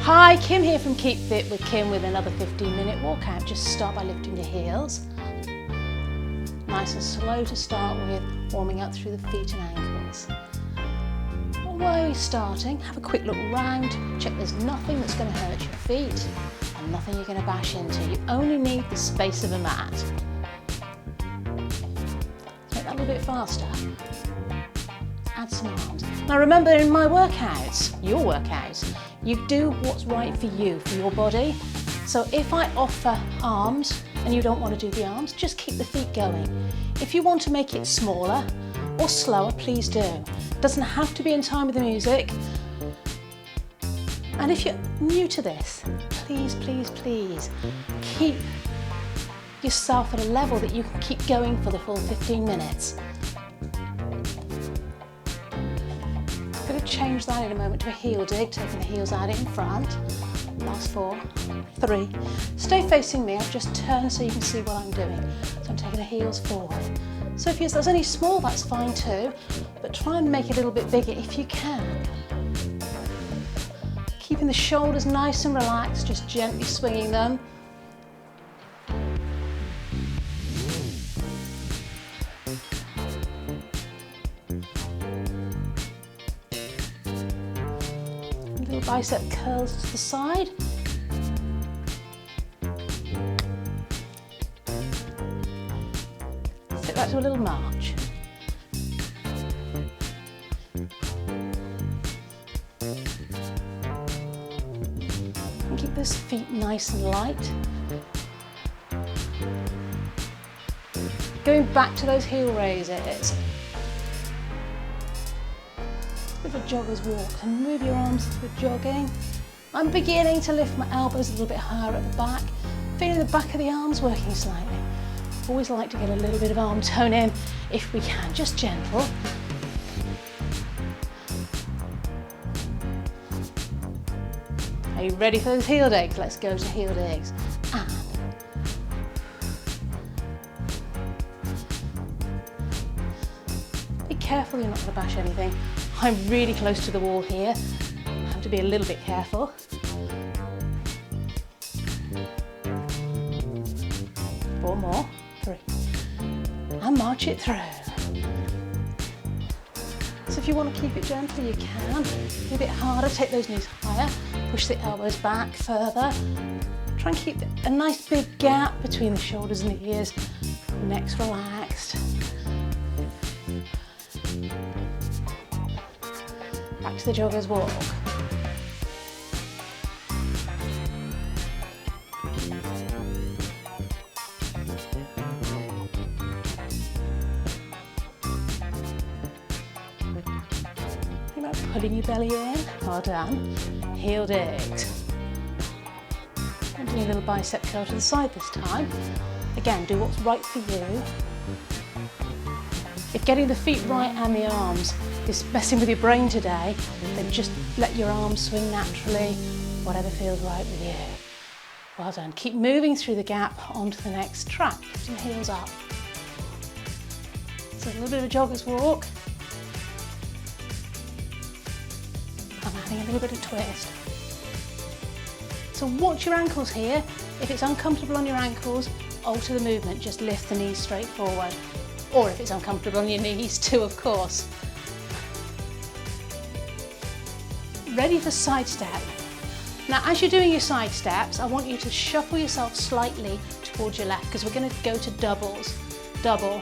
Hi, Kim here from Keep Fit with Kim with another 15-minute workout. Just start by lifting your heels. Nice and slow to start with, warming up through the feet and ankles. While you're starting, have a quick look around, check there's nothing that's going to hurt your feet and nothing you're going to bash into. You only need the space of a mat. Let's make that a little bit faster. Add some arms. Now remember, in my workouts, your workouts, you do what's right for you, for your body. So if I offer arms and you don't want to do the arms, just keep the feet going. If you want to make it smaller or slower, please do. It doesn't have to be in time with the music. And if you're new to this, please, please, please keep yourself at a level that you can keep going for the full 15 minutes. I'm going to change that in a moment to a heel dig, taking the heels out in front. Last 4, 3. Stay facing me. I've just turned so you can see what I'm doing. So I'm taking the heels forward. So if there's any small, that's fine too, but try and make it a little bit bigger if you can. Keeping the shoulders nice and relaxed, just gently swinging them. Little bicep curls to the side. Take that to a little march. And keep those feet nice and light. Going back to those heel raises. Bit of a jogger's walk and move your arms for jogging. I'm beginning to lift my elbows a little bit higher at the back, feeling the back of the arms working slightly. Always like to get a little bit of arm tone in if we can, just gentle. Are you ready for those heel digs? Let's go to heel digs. And be careful you're not going to bash anything. I'm really close to the wall here. I have to be a little bit careful. 4 more, 3. And march it through. So if you want to keep it gentle, you can. Be a bit harder, take those knees higher, push the elbows back further. Try and keep a nice big gap between the shoulders and the ears. Neck's relaxed. Back to the jogger's walk. Think about pulling your belly in. Well done. Heel digs. And doing a little bicep curl to the side this time. Again, do what's right for you. If getting the feet right and the arms is messing with your brain today, then just let your arms swing naturally, whatever feels right with you. Well done. Keep moving through the gap onto the next track. Lift your heels up. So a little bit of a jogger's walk. I'm adding a little bit of twist. So watch your ankles here. If it's uncomfortable on your ankles, alter the movement. Just lift the knees straight forward. Or if it's uncomfortable on your knees too, of course. Ready for side step. Now, as you're doing your side steps, I want you to shuffle yourself slightly towards your left because we're going to go to doubles. Double.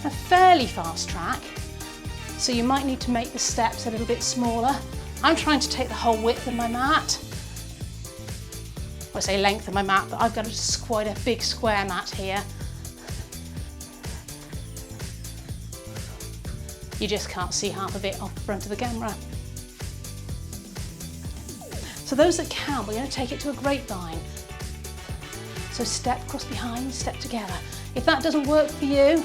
A fairly fast track, so you might need to make the steps a little bit smaller. I'm trying to take the whole width of my mat. I say length of my mat, but I've got quite a big square mat here. You just can't see half of it off the front of the camera. So those that can, we're going to take it to a grapevine. So step, cross behind, step together. If that doesn't work for you,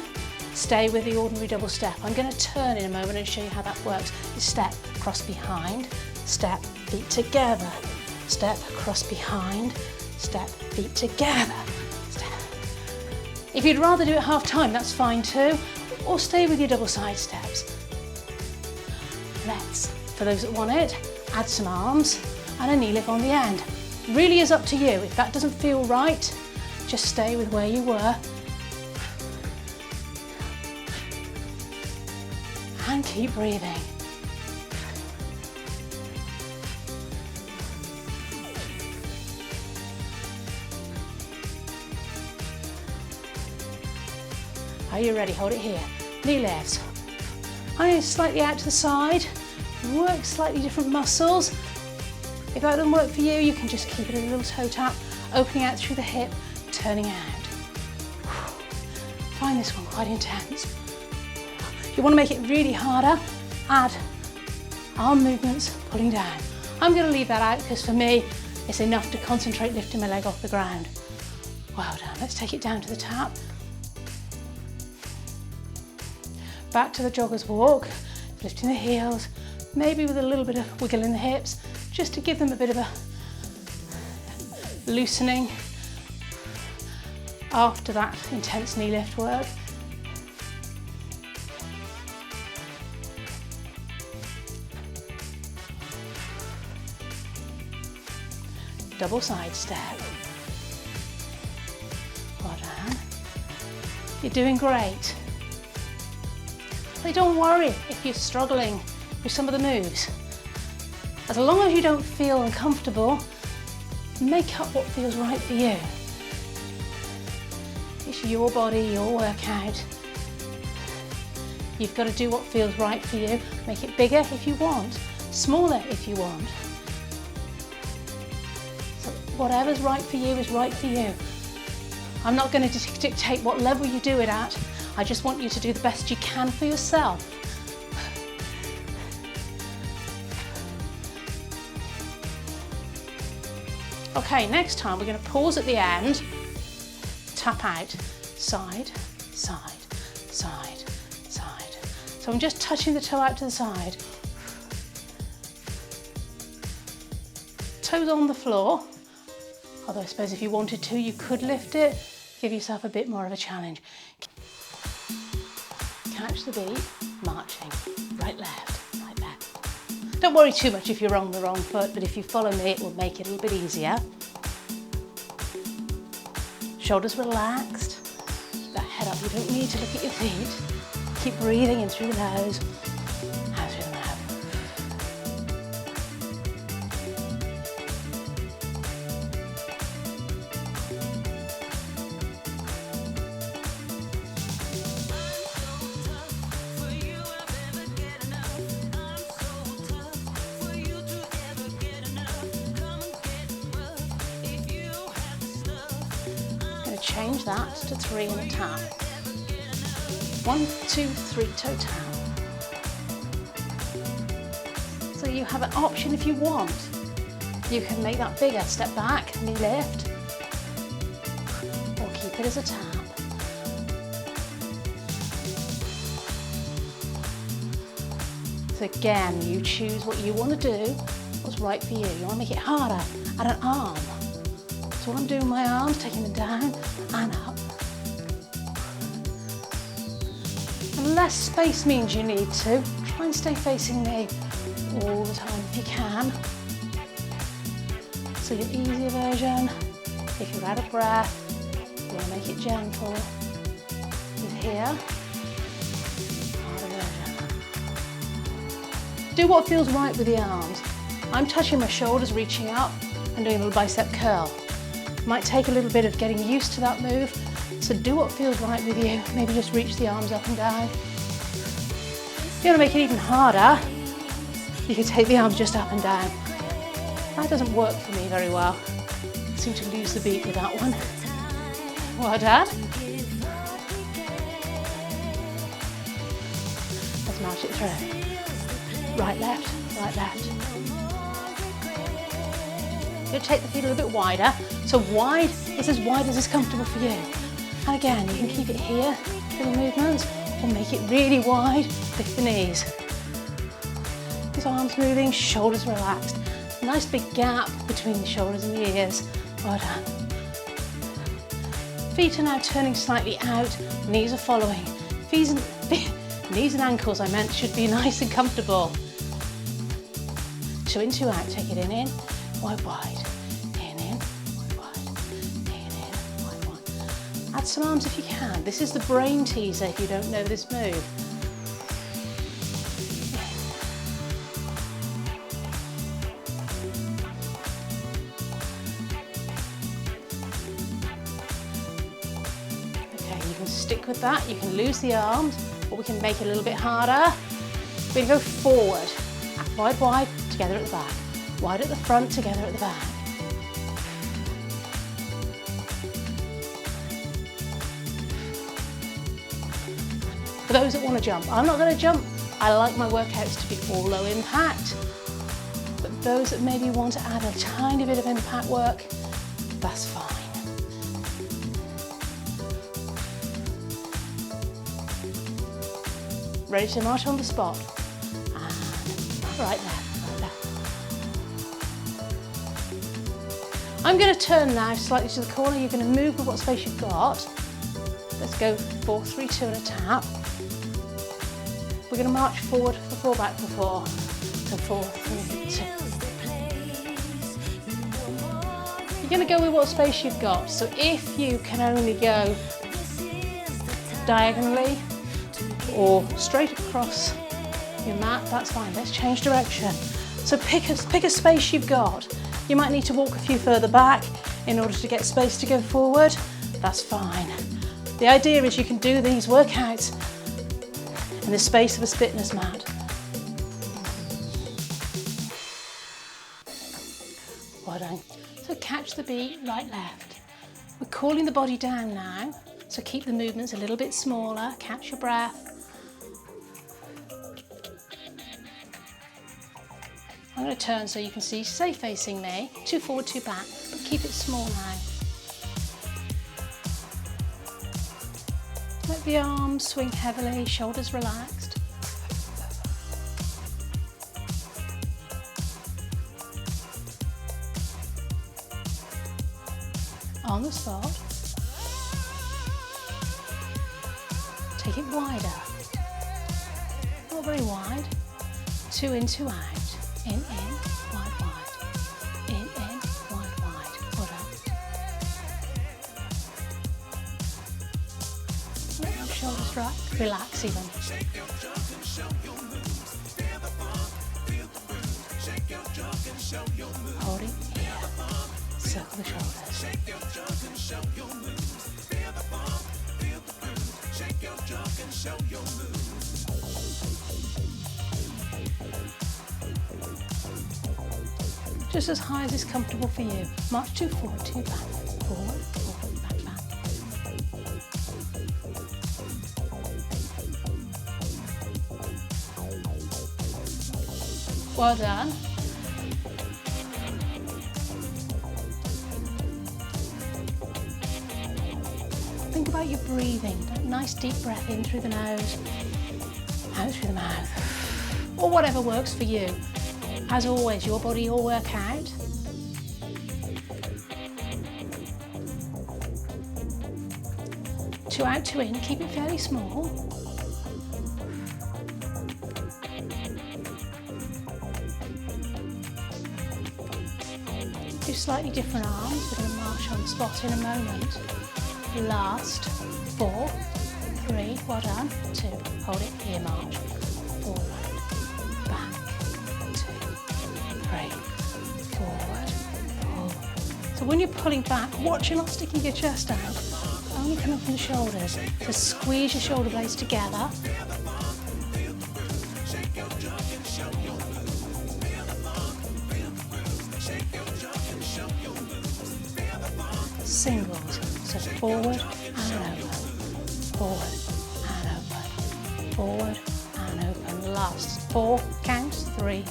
stay with the ordinary double step. I'm going to turn in a moment and show you how that works. Step, cross behind, step, feet together. Step, cross behind, step, feet together. Step. If you'd rather do it half time, that's fine too. Or stay with your double side steps. Let's, for those that want it, add some arms. and a knee lift on the end. Really is up to you. If that doesn't feel right, just stay with where you were. And keep breathing. Are you ready? Hold it here. Knee lifts. I'm going to slightly out to the side. Work slightly different muscles. If that doesn't work for you, you can just keep it a little toe tap, opening out through the hip, turning out. Find this one quite intense. If you want to make it really harder, add arm movements, pulling down. I'm going to leave that out because for me, it's enough to concentrate lifting my leg off the ground. Well done. Let's take it down to the tap. Back to the jogger's walk, lifting the heels, maybe with a little bit of wiggle in the hips, just to give them a bit of a loosening after that intense knee lift work. Double side step. Well done. You're doing great. So don't worry if you're struggling with some of the moves. As long as you don't feel uncomfortable, make up what feels right for you. It's your body, your workout. You've got to do what feels right for you. Make it bigger if you want, smaller if you want. So whatever's right for you is right for you. I'm not going to dictate what level you do it at. I just want you to do the best you can for yourself. Okay, next time we're going to pause at the end, tap out, side, side, side, side. So I'm just touching the toe out to the side. Toes on the floor, although I suppose if you wanted to, you could lift it, give yourself a bit more of a challenge. Catch the beat, marching, right, left, right, left. Don't worry too much if you're on the wrong foot, but if you follow me, it will make it a little bit easier. Shoulders relaxed, keep that head up, you don't need to look at your feet. Keep breathing in through the nose, out through the mouth. Change that to 3 in a tap. 1, 2, 3 toe tap. So you have an option if you want. You can make that bigger, step back, knee lift, or keep it as a tap. So again, you choose what you want to do, what's right for you. You want to make it harder at an arm. So what I'm doing with my arms, taking them down and up. And less space means you need to. Try and stay facing me all the time if you can. So your easier version, if you're out of breath, you want to make it gentle, is here. Harder version. Do what feels right with the arms. I'm touching my shoulders, reaching up, and doing a little bicep curl. Might take a little bit of getting used to that move, so do what feels right with you. Maybe just reach the arms up and down. If you want to make it even harder, you can take the arms just up and down. That doesn't work for me very well. I seem to lose the beat with that one. Well done. Let's march it through. Right, left, right, left. You'll take the feet a little bit wider. So wide is as wide as is comfortable for you. And again, you can keep it here for the movements, or make it really wide, lift the knees. His arms moving, shoulders relaxed. Nice big gap between the shoulders and the ears. Well done. Feet are now turning slightly out, knees are following. Knees and ankles, I meant, should be nice and comfortable. 2 in, 2 out, take it in, wide, wide. In, wide, wide. In, wide, wide. Add some arms if you can. This is the brain teaser if you don't know this move. Stick with that, you can lose the arms, or we can make it a little bit harder. We're going to go forward, wide, wide, together at the back. Wide at the front, together at the back. For those that want to jump, I'm not going to jump. I like my workouts to be all low impact. But those that maybe want to add a tiny bit of impact work, that's fine. Ready to march on the spot. And right left, right left. I'm going to turn now slightly to the corner. You're going to move with what space you've got. Let's go 4, 3, 2 and a tap. We're going to march forward for 4, back for 4. So 4, 3, 2. You're going to go with what space you've got. So if you can only go diagonally, or straight across your mat, that's fine. Let's change direction. So pick a space you've got. You might need to walk a few further back in order to get space to go forward. That's fine. The idea is you can do these workouts in the space of a fitness mat. Well done. So catch the beat, right, left. We're calling the body down now, so keep the movements a little bit smaller. Catch your breath. I'm going to turn so you can see, stay facing me, 2 forward, 2 back, but keep it small now. Let the arms swing heavily, shoulders relaxed. On the spot. Take it wider. Not very wide. 2 in, 2 out. In, wide, wide. In, wide, wide. Well done. Let your shoulders rock. Relax even. Hold it here. Circle the shoulders. Just as high as is comfortable for you. March 2 forward, 2 back. Forward, forward, back, back. Well done. Think about your breathing. That nice deep breath in through the nose, out through the mouth, or whatever works for you. As always, your body, your workout. Two out, 2 in, keep it fairly small. Do slightly different arms, we're going to march on the spot in a moment. Last, 4, 3, well done, 2, hold it here, march, forward, back, 2, 3, forward, pull. So when you're pulling back, watch you're not sticking your chest out, only coming from the shoulders. So squeeze your shoulder blades together. Singles, so forward and open, forward and open, forward and open. Last 4 counts, 3,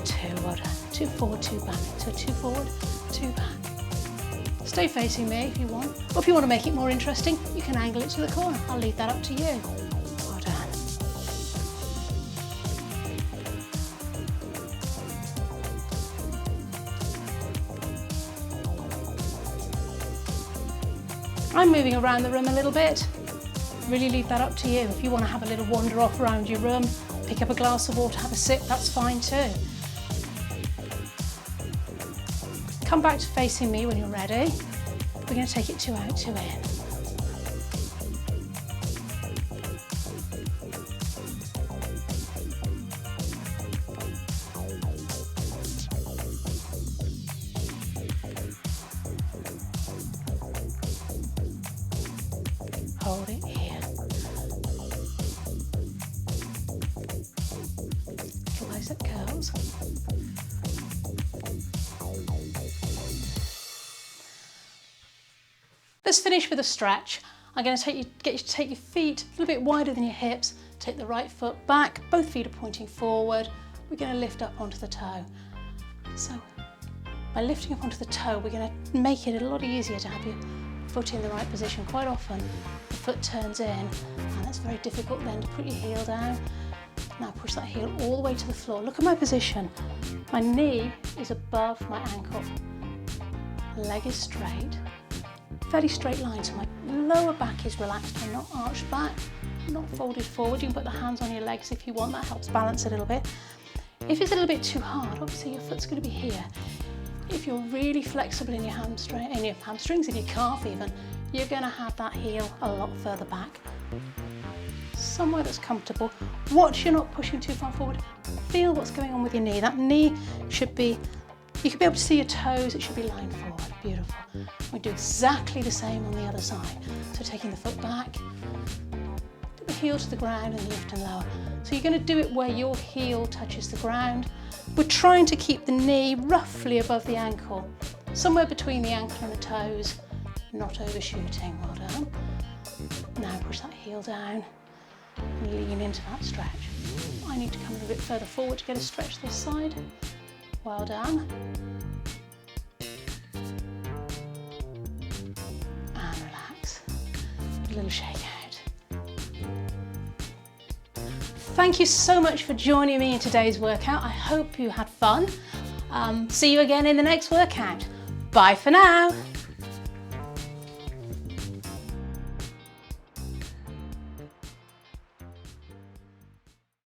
2, well done. 2 forward, 2 back, so 2 forward, 2 back. Stay facing me if you want, or if you want to make it more interesting, you can angle it to the corner. I'll leave that up to you. Well done. I'm moving around the room a little bit. Really leave that up to you. If you want to have a little wander off around your room, pick up a glass of water, have a sip, that's fine too. Come back to facing me when you're ready. We're going to take it 2 out, 2 in. Hold it here. Little bicep curls. Let's finish with a stretch. I'm going to get you to take your feet a little bit wider than your hips. Take the right foot back, both feet are pointing forward. We're going to lift up onto the toe. So by lifting up onto the toe, we're going to make it a lot easier to have your foot in the right position. Quite often the foot turns in and it's very difficult then to put your heel down. Now push that heel all the way to the floor. Look at my position. My knee is above my ankle. Leg is straight. Fairly straight line, so my lower back is relaxed. I'm not arched back, not folded forward. You can put the hands on your legs if you want, that helps balance a little bit. If it's a little bit too hard, obviously your foot's going to be here. If you're really flexible in your hamstrings, in your calf even, you're going to have that heel a lot further back. Somewhere that's comfortable. Watch you're not pushing too far forward. Feel what's going on with your knee. That knee should be, you should be able to see your toes, it should be lined forward. Beautiful. We do exactly the same on the other side. So taking the foot back, put the heel to the ground and lift and lower. So you're going to do it where your heel touches the ground. We're trying to keep the knee roughly above the ankle, somewhere between the ankle and the toes, not overshooting. Well done. Now push that heel down and lean into that stretch. I need to come a little bit further forward to get a stretch this side. Well done. And relax. A little shake out. Thank you so much for joining me in today's workout. I hope you had fun. See you again in the next workout. Bye for now.